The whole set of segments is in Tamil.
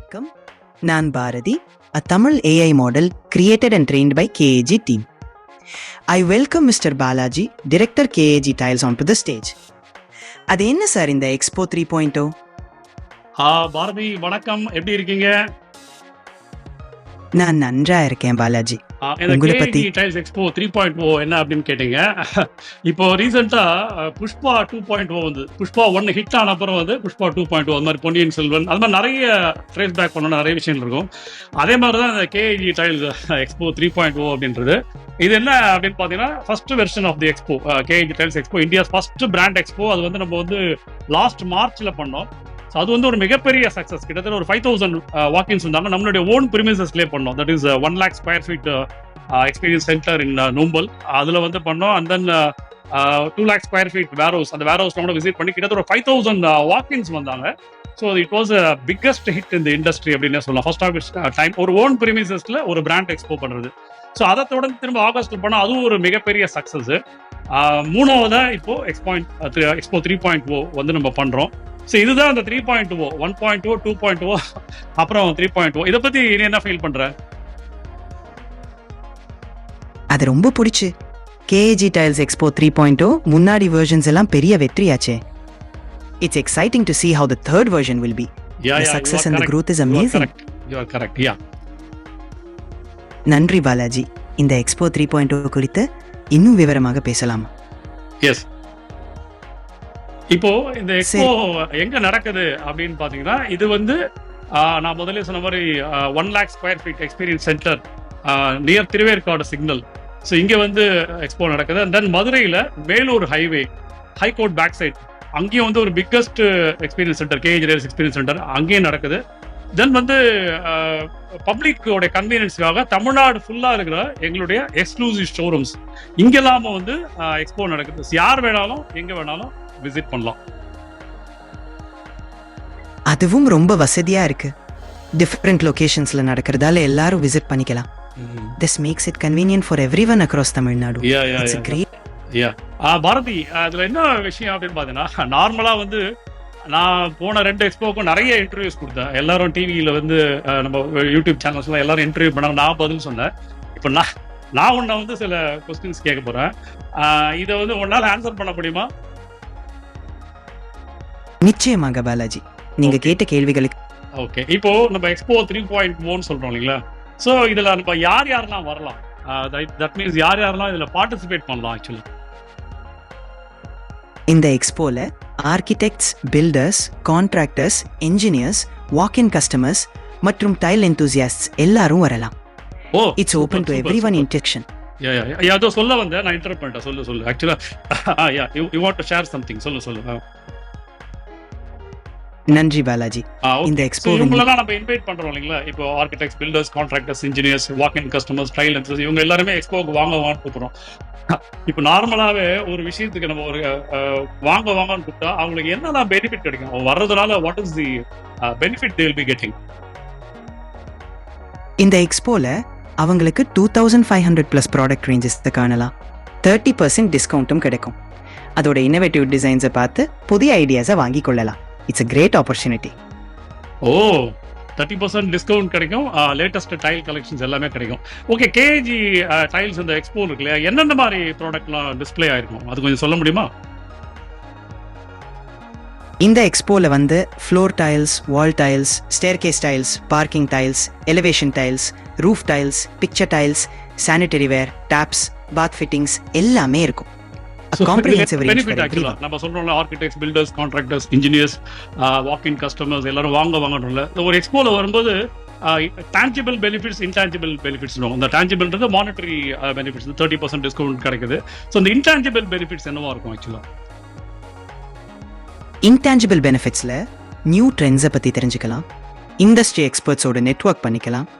வணக்கம். நான் Bharathi, a Tamil AI model created and trained by KAG team. I welcome Mr. Balaji, Director KAG Tiles onto the stage. அது என்ன சார் இந்த எக்ஸ்போ 3.0? பாரதி வணக்கம், எப்படி இருக்கீங்க? நான் நன்றா இருக்கேன் பாலாஜி. இந்த உங்களை பத்தி KAG டைல்ஸ் எக்ஸ்போ 3.0 என்ன அப்படின்னு கேட்டீங்க. இப்போ ரீசெண்டா புஷ்பா 2.0 வந்து புஷ்பா 1 ஹிட் ஆன அப்புறம் வந்து புஷ்பா 2.0 அது மாதிரி பொன்னியின் செல்வன் அது மாதிரி நிறைய ட்ரேஸ் பேக் பண்ணணும், நிறைய விஷயங்கள் இருக்கும். அதே மாதிரி தான் இந்த KAG டைல்ஸ் எக்ஸ்போ 3.0 அப்படின்றது. இது என்ன அப்படின்னு பார்த்தீங்கன்னா first version of the expo, KAG tiles expo, India's first brand expo. அது வந்து நம்ம வந்து லாஸ்ட் மார்ச்ல பண்ணோம். ஸோ அது வந்து ஒரு மிகப்பெரிய சக்ஸஸ். கிட்டத்தட்ட ஒரு 5,000 வாக்கின்ஸ் இருந்தாங்க. நம்மளுடைய ஓன் பிரிமிசஸ்லேயே பண்ணோம். That is 1 lakh square feet experience centre in நோம்பல். அதில் வந்து பண்ணோம். And then 2 lakh square feet warehouse, அந்த வேர் ஹவுஸ்ல கூட விசிட் பண்ணி கிட்டத்தட்ட ஒரு 5,000 வாக்கின்ஸ் வந்தாங்க. So it was biggest hit இந்த இண்டஸ்ட்ரி அப்படின்னு சொல்லலாம். ஃபர்ஸ்ட் ஆஃப் இட்ஸ் டைம் ஒரு ஓன் பிரிமிசஸ்ல ஒரு பிராண்ட் எக்ஸ்போ பண்ணுறது. ஸோ அதை தொடர்ந்து திரும்ப ஆகஸ்ட் பண்ணால் அதுவும் ஒரு மிகப்பெரிய சக்ஸஸ். மூணாவதா இப்போ எக்ஸ்போ 3.0 வந்து நம்ம பண்றோம். ஸோ இதுதான் அந்த 3.0, 1.0, 2.0, அப்புறம் 3.0. இதை பத்தி நீ என்ன ஃபீல் பண்ற? அது ரொம்ப பிடிச்சு. KAG டைல்ஸ் எக்ஸ்போ 3.0 முன்னாடி வெர்ஷன்ஸ் எல்லாம் பெரிய வெற்றியாச்சே. It's exciting to see how the third version will be. The success and the growth is amazing. You are correct. Yeah. நன்றி பாலாஜி. இந்த எக்ஸ்போ 3.0 குறித்து இன்னும் விவரமாக பேசலாம். எஸ். இப்போ இந்த எக்ஸ்போ எங்க நடக்குது அப்படின்னு பாத்தீங்கன்னா, இது வந்து நான் முதல்ல சொன்ன மாதிரி 1 lakh square feet experience centre near Thiruverkadu signal. So இங்க வந்து எக்ஸ்போ நடக்குது. அண்ட் தென் மதுரையில Melur highway high court back side அங்கேயும் வந்து ஒரு biggest experience centre, KAG tiles experience centre அங்கேயும் நடக்குது. தென் வந்து பப்ளிக்கோட கன்வீனியன்ஸ்க்காக தமிழ்நாடு ஃபுல்லா இருக்கிற எங்களுடைய எக்ஸ்க்ளூசிவ் ஷோரூம்ஸ் இங்கெல்லாம வந்து எக்ஸ்போ நடக்குது. யார் வேணாலும் எங்க வேணாலும் விசிட் பண்ணலாம். அதுவும் ரொம்ப வசதியா இருக்கு. டிஃபரெண்ட் லொகேஷன்ஸ்ல நடக்கிறதால எல்லாரும் விசிட் பண்ணிக்கலாம். This makes it convenient for everyone across Tamil Nadu. It's a great. Bharathi, அதுல என்ன விஷயம் அப்படின்னு பாத்தீங்கன்னா, நார்மலா வந்து நான் போன 2 எக்ஸ்போக்கும் நிறைய இன்டர்வியூஸ் கொடுத்தேன். எல்லாரும் டிவியில வந்து நம்ம யூடியூப் சேனல்ஸ்லாம் எல்லாரும் இன்டர்வியூ பண்ணாங்க. நான் பதில் சொன்னேன். இப்போ நான் உன்னை வந்து சில கொஸ்டின்ஸ் கேட்க போறேன். இதை வந்து உன்னால ஆன்சர் பண்ண முடியுமா? நிச்சயமாக பாலாஜி, நீங்க கேட்ட கேள்விகளுக்கு. ஓகே, இப்போ நம்ம எக்ஸ்போ 3.0 சொல்றோம் இல்லைங்களா? ஸோ இதுல நம்ம யாரெல்லாம் வரலாம்? தட் மீன்ஸ் யாரெல்லாம் இதுல பார்ட்டிசிபேட் பண்ணலாம்? ஆக்சுவலி இந்த எக்ஸ்போல architects, builders, contractors, engineers, walk in customers மற்றும் டைல் என்தூசியாஸ்ட்ஸ் எல்லாரும் வரலாம். It's open to everyone in section. அதோ சொல்ல வந்தேன், நான் இன்டரப்ட் பண்ணிட்டேன். சொல்லு actually you want to share something. சொல்லு. நன்றி பாலாஜி. இந்த எக்ஸ்போ இவங்களெல்லாம் நம்ம இன்வைட் பண்றோம் இல்லைங்களா? இப்போ architects, builders, contractors, engineers, walk in customers, trial entrance, இவங்க எல்லாருமே எக்ஸ்போக்கு வாங்கன்னு கூப்பிடுறோம். இப்போ நார்மலாவே ஒரு விஷயத்துக்கு நம்ம ஒரு வாங்கன்னு கூப்பிட்டா அவங்களுக்கு என்னெல்லாம் பெனிஃபிட் கிடைக்கும்? அவங்க வர்றதுனால what is the benefit they will be getting? இந்த எக்ஸ்போல அவங்களுக்கு 2,500+ ப்ராடக்ட் ரேஞ்சஸ் காணலாம். 30% டிஸ்கவுண்ட்டும் கிடைக்கும். அதோட இன்னோவேட்டிவ் டிசைன்ஸை பார்த்து புதிய ஐடியாஸை வாங்கி கொள்ளலாம். It's a great opportunity. 30% discount கிடைக்கும். லேட்டஸ்ட் டைல் கலெக்ஷன்ஸ் எல்லாமே கிடைக்கும். ஓகே, KAG டைல்ஸ் இந்த எக்ஸ்போ இருக்கு இல்லையா, என்னென்ன மாதிரி ப்ராடக்ட்லாம் டிஸ்பிளே ஆயிருக்கும் அது கொஞ்சம் சொல்ல முடியுமா? இந்த எக்ஸ்போல வந்து floor tiles, wall tiles, staircase tiles, parking tiles, elevation tiles, roof tiles, picture tiles, sanitary ware, taps, bath fittings எல்லாமே இருக்கும். நம்ம சொல்றோம்ல, architects, builders, contractors, engineers, walk in customers எல்லாரும் வாங்கணும்ல. ஒரு எக்ஸ்போல வரும்போது டான்ஜிபிள் பெனிஃபிட்ஸ், இன்டான்ஜிபிள் பெனிஃபிட்ஸ். அந்த டான்ஜிபிள்ன்றது மானிட்டரி பெனிஃபிட்ஸ், 30% டிஸ்கவுண்ட் கிடைக்குது. ஸோ இந்த இன்டான்ஜிபிள் பெனிஃபிட்ஸ் என்னவா இருக்கும்? ஆக்சுவலா இன்டான்ஜிபிள் பெனிஃபிட்ஸ்ல நியூ ட்ரெண்ட்ஸை பத்தி தெரிஞ்சுக்கலாம், இண்டஸ்ட்ரி எக்ஸ்பர்ட்ஸோட நெட்வொர்க் பண்ணிக்கலாம்,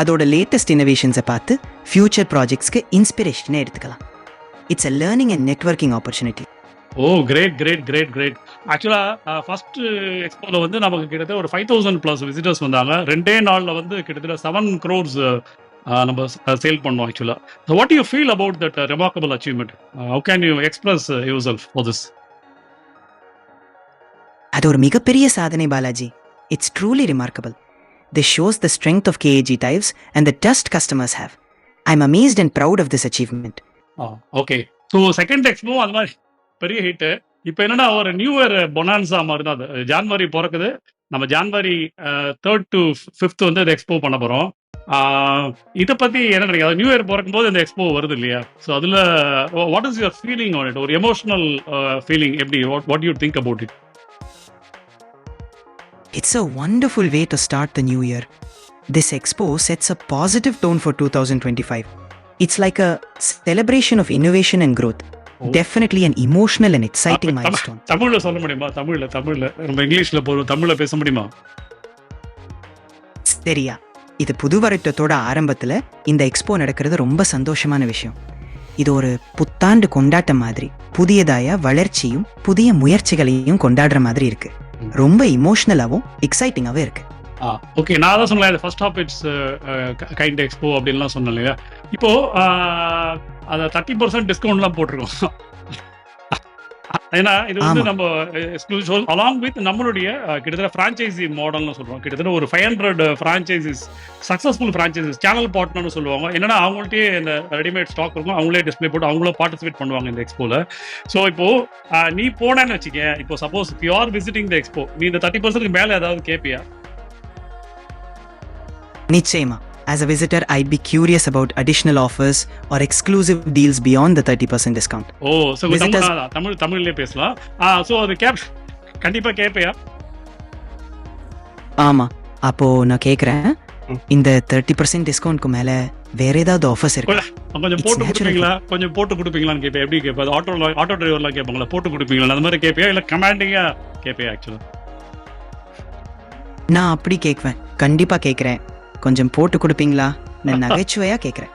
அதோட லேட்டஸ்ட் இன்னோவேஷன்ஸை பார்த்து ஃபியூச்சர் ப்ராஜெக்ட்ஸ்க்கு இன்ஸ்பிரேஷனை எடுத்துக்கலாம். It's a learning and networking opportunity. Great. ஆக்சுவலா ஃபர்ஸ்ட் எக்ஸ்போல வந்து நமக்கு கிட்டத்தட்ட ஒரு 5,000+ விசிட்டர்ஸ் வந்தாங்க. 2 நாள்ல வந்து கிட்டத்தட்ட 7 crores நம்ம சேல் பண்ணோம் ஆக்சுவலா. So what do you feel about that remarkable achievement? How can you express yourself for this? அது ஒரு மிகப்பெரிய சாதனை Balaji. It's truly remarkable. This shows the strength of KAG Tiles and the trust customers have. I'm amazed and proud of this achievement. Okay. So second expo அது மாதிரி பெரிய ஹிட்டு. இப்போ என்னன்னா ஒரு நியூ இயர் பொனான்சா மாதிரி தான் அது. ஜான்வரி பிறக்குது. நம்ம ஜான்வரி 3rd to 5th வந்து இந்த எக்ஸ்போ பண்ண போகிறோம். இதை பற்றி என்ன நினைக்கிறீங்க? நியூ இயர் பிறக்கும்போது இந்த எக்ஸ்போ வருது இல்லையா? ஸோ அதில் what is your feeling on it? ஒரு எமோஷனல் ஃபீலிங் எப்படி? What you think about it? It's a wonderful way to start the new year. This expo sets a positive tone for 2025. It's like a celebration of innovation and growth. Definitely an emotional and exciting milestone. தமிழ்ல சொல்ல முடியுமா? தமிழ்ல நம்ம இங்கிலீஷ்ல போறோம், தமிழ்ல பேச முடியுமா? சரியா, இது புது வருடத்தோட ஆரம்பத்துல இந்த எக்ஸ்போ நடக்கிறது ரொம்ப சந்தோஷமான விஷயம். இது ஒரு புத்தாண்டு கொண்டாட்டம் மாதிரி, புதியதாய வளர்ச்சியும் புதிய முயற்சிகளையும் கொண்டாடுற மாதிரி இருக்கு. ரொம்ப இமோஷனலாவும் எக்ஸைட்டிங்காவும் இருக்கு. ஓகே, நான் தான் சொன்னேன் first of its kind expo அப்படின்லாம் சொன்னேன் இல்லையா? இப்போ அதை 30% டிஸ்கவுண்ட்லாம் போட்டிருக்கோம். ஏன்னா இது வந்து நம்ம எக்ஸ்க்ளூசிவ் அலாங் வித் நம்மளுடைய கிட்டத்தட்ட ஃப்ரான்ச்சைசி மாடல்னு சொல்றோம். கிட்டத்தட்ட ஒரு 500 ஃப்ரான்ச்சைசிஸ், சக்ஸஸ்ஃபுல் ஃப்ரான்ச்சைசிஸ், சேனல் பார்ட்னர்னு சொல்லுவாங்க. என்னன்னா அவங்கள்ட்டே இந்த ரெடிமேட் ஸ்டாக் இருக்கும், அவங்களே டிஸ்பிளே போட்டு அவங்களும் பார்ட்டிசிபேட் பண்ணுவாங்க இந்த எக்ஸ்போல. ஸோ இப்போ நீ போனேன்னு வச்சுக்க, இப்போ suppose you are visiting the expo, நீ இந்த 30% மேலே ஏதாவது கேட்பியா? நிச்சயமா. As a visitor, I'd be curious about additional offers or exclusive deals beyond the 30% discount. So தமிழ்லேயே பேசலாம். ஸோ அது கண்டிப்பாக கேட்பையா? ஆமா, அப்போ நான் கேட்குறேன், இந்த 30% டிஸ்கவுண்ட்க்கு மேல வேற ஏதாவது ஆஃபர்ஸ் இருக்கு? கொஞ்சம் போட்டு கொடுப்பீங்களான்னு கேட்பேன். எப்படி கேட்பேன்? ஆட்டோ டிரைவர்லாம் கேட்பாங்களா, போட்டு கொடுப்பீங்களா அந்த மாதிரி கேட்பையா, இல்லை கமாண்டிங்கா கேட்பையா? ஆக்சுவலா நான் அப்படி கேட்குவேன், கண்டிப்பா கேட்குறேன். கொஞ்சம் போட்டு கொடுப்பீங்களா? நான் நகைச்சுவையா கேட்குறேன்.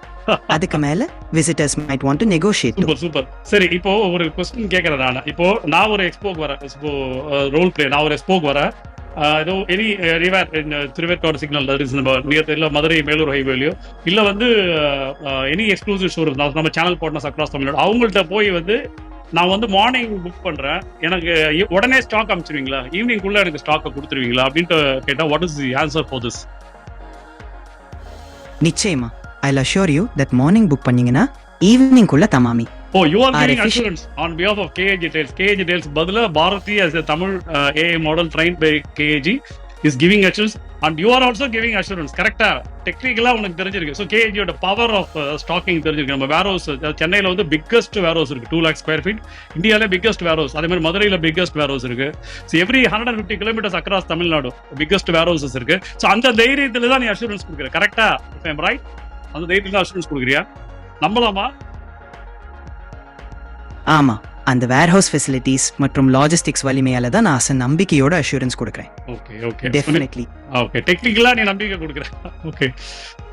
அதுக்கு மேல visitors might want to negotiate. Super. சரி, இப்போ ஒரு क्वेश्चन கேக்குறேன் நான். இப்போ நான் ஒரு எக்ஸ்போக்கு வரேன், ரோல் பிளே, நான் ஒரு எக்ஸ்போக்கு வரேன். ஏதோ any river in Thiruverkadu signal, that is near இல்ல மதுரை மேலூர் ஹைவேலையோ, இல்ல வந்து எனி எக்ஸ்க்ளூசிவ் ஷோரூம் நம்ம சேனல் பார்ட்னர்ஸ் அக்ராஸ் தமிழ்நாடு, அவங்கள்ட்ட போய் வந்து நான் வந்து மார்னிங் புக் பண்றேன், எனக்கு உடனே ஸ்டாக் அனுப்பிச்சிருவீங்களா, ஈவினிங் குள்ள எனக்கு ஸ்டாக்கை கொடுத்துருவீங்களா அப்படின்ட்டு கேட்டா, what is the answer for this? நிச்சயமா. I'll assure you that morning book பண்ணீங்கன்னா ஈவினிங் குள்ள தமாமி. You are giving assurance on behalf of KAG Tiles. KAG Tiles பதிலா Bharathi as a Tamil AI model trained by KAG is giving assurance, and you are also giving assurance. கரெக்டா? டெக்னிக்கலா உனக்கு தெரிஞ்சிருக்கு. ஸோ KAG யோட பவர் ஆஃப் ஸ்டாக்கிங் தெரிஞ்சிருக்கு. நம்ம வேர்ஹவுஸ் சென்னையில வந்து பிக்கஸ்ட் வேர்ஹவுஸ் இருக்கு, 2 lakh square feet. இந்தியாவில பிக்கஸ்ட் வேர்ஹவுஸ், அதே மாதிரி மதுரையில பிக்கஸ்ட் வேர்ஹவுஸ் இருக்கு. So every 150 kilometers across Tamil Nadu biggest warehouses இருக்கு. ஸோ அந்த தைரியத்துல தான் நீ அஷூரன்ஸ் கொடுக்குற. கரெக்டா? ரைட்? அந்த தைரியத்துல தான் அஷூரன்ஸ் கொடுக்குறியா? நம்பலாமா? ஆமா, அந்த வேர்ஹவுஸ் ஃபெசிலிட்டிஸ் மற்றும் லாஜிஸ்டிக்ஸ் வலிமையால தான் நான் நம்பிக்கையோட அஷூரன்ஸ் கொடுக்குறேன். Okay definitely. ஓகே, டெக்னிக்கலா நீ நம்பிக்கை கொடுக்குற. ஓகே,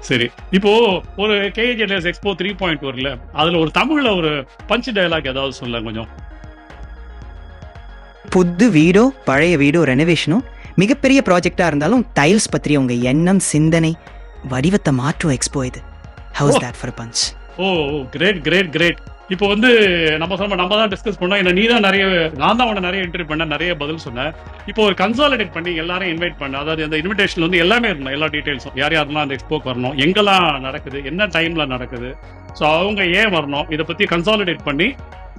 சரி. இப்போ ஒரு KAG Tiles எக்ஸ்போ 3.0 இல்ல, அதுல ஒரு தமிழ்ல ஒரு பஞ்ச் டயலாக் ஏதாவது சொல்ல கொஞ்சம். புது வீடோ பழைய வீடோ ரெனோவேஷனோ மிகப்பெரிய ப்ராஜெக்டா இருந்தாலும் டைல்ஸ் பற்றிய உங்க எண்ணம், சிந்தனை, வடிவத்தை மாற்றும் எக்ஸ்போ இது. How's that for punch? Great. இப்போ வந்து நம்ம தான் டிஸ்கஸ் பண்ணோம். என்ன நான் தான் உன்னை நிறைய இன்டர்வியூ பண்ணேன், நிறைய பதில் சொன்னேன். இப்போ ஒரு கன்சாலிடேட் பண்ணி எல்லாரும் இன்வைட் பண்ண, அதாவது அந்த இன்விடேஷன்ல வந்து எல்லாமே இருக்கணும், எல்லா டீடைல்ஸும், யாரெல்லாம் அந்த எக்ஸ்போக்கு வரணும், எங்கெல்லாம் நடக்குது, என்ன டைம்ல நடக்குது, ஸோ அவங்க ஏன் வரணும், இதை பத்தி கன்சாலிடேட் பண்ணி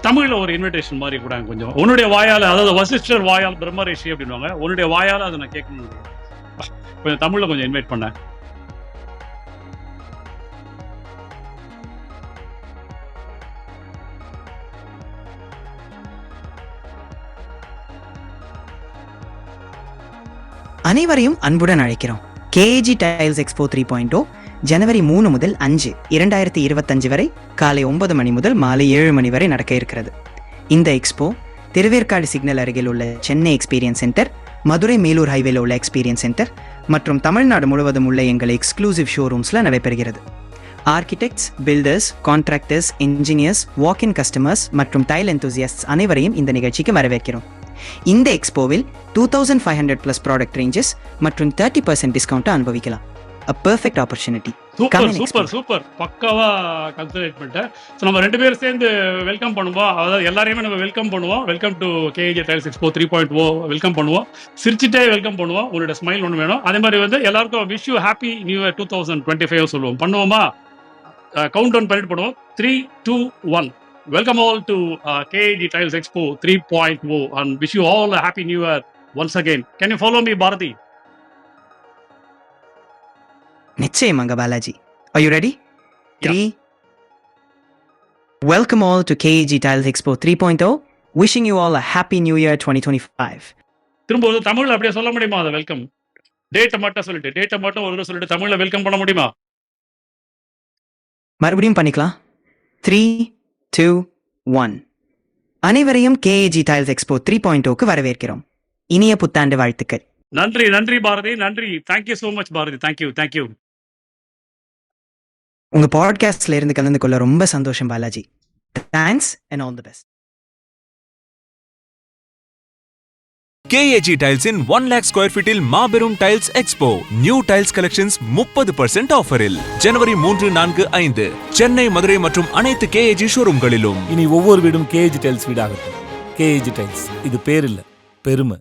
தமிழ்ல ஒரு இன்விடேஷன் மாதிரி கூட கொஞ்சம் உன்னுடைய வாயால, அதாவது வசிஷ்டர் வாயால் பிரம்மரிஷி அப்படின்வாங்க, உன்னுடைய வாயால அதை நான் கேட்கணும், கொஞ்சம் தமிழ்ல கொஞ்சம் இன்வைட் பண்ணேன். அனைவரையும் அன்புடன் அழைக்கிறோம். KAG Tiles Expo 3.0 ஜனவரி 3 முதல் 5, 2025 வரை காலை 9 மணி முதல் மாலை 7 மணி வரை நடக்க இருக்கிறது. இந்த எக்ஸ்போ திருவேற்காடு சிக்னல் அருகில் உள்ள சென்னை எக்ஸ்பீரியன்ஸ் சென்டர், மதுரை மேலூர் ஹைவேல உள்ள எக்ஸ்பீரியன்ஸ் சென்டர் மற்றும் தமிழ்நாடு முழுவதும் உள்ள எங்கள் எக்ஸ்க்ளூசிவ் ஷோரூம்ஸ்ல நடைபெறுகிறது. Architects, builders, contractors, engineers, walk in customers மற்றும் டைல் என்தூசியாஸ்ட்ஸ் அனைவரையும் இந்த நிகழ்ச்சிக்கு வரவேற்கிறோம். இந்த எக்ஸ்போவில் 2500+ ப்ராடக்ட் ரேஞ்சஸ் மற்றும் 30% டிஸ்கவுண்ட் அனுபவிக்கலாம். A perfect opportunity super super super பக்காவா கன்சிடரேட் பண்ணிட்டேன். ஸோ நம்ம 2 பேரும் சேர்ந்து வெல்கம் பண்ணுவோம். அதாவது எல்லாரையுமே நம்ம வெல்கம் பண்ணுவோம். Welcome to KAG tiles expo 3.0 welcome பண்ணுவோம். சிரிச்சுட்டே வெல்கம் பண்ணுவோம். உங்களோட ஸ்மைல் ஒன்று வேணும். அதே மாதிரி வந்து எல்லாருக்கும் wish you happy new year 2025 சொல்லுவோம். பண்ணுவோமா? கவுண்ட் டவுன் பண்ணிட்டு பண்ணுவோம். 3, 2, 1. Welcome all to KAG Tiles Expo 3.0 and wish you all a happy new year once again. Can you follow me, Bharati? நிச்சயமாங்க Balaji. Are you ready? 3. Welcome all to KAG Tiles Expo 3.0. Wishing you all a happy new year 2025. திரும்ப ஒரு தமிழ்ல அப்படியே சொல்ல முடியுமா? அதை வெல்கம் டேட்டை மட்டும் ஒரு தடவை சொல்லிட்டு தமிழ்ல வெல்கம் பண்ண முடியுமா? மறுபடியும் பண்ணிக்கலாம். 3, 2, 1. அனைவரையும் KAG Tiles Expo 3.0க்கு வரவேற்கிறோம். இனிய புத்தாண்டு வாழ்த்துக்கள். நன்றி பாரதி, நன்றி. Thank you so much Bharathi. Thank you. உங்க பாட்காஸ்ட்ல இருந்து கலந்து கொள்ள ரொம்ப சந்தோஷம் Balaji. Thanks and all the best. KAG Tiles in 1 lakh square feet il Marberum Tiles Expo. New tiles collections 30% ஆஃபரில் ஜனவரி 3, 4, 5 சென்னை, மதுரை மற்றும் அனைத்து KAG ஷோரூம்களிலும். இனி ஒவ்வொரு வீடும் KAG டைல்ஸ் வீடாகட்டும். KAG டைல்ஸ், இது பேர் இல்ல, பெருமை.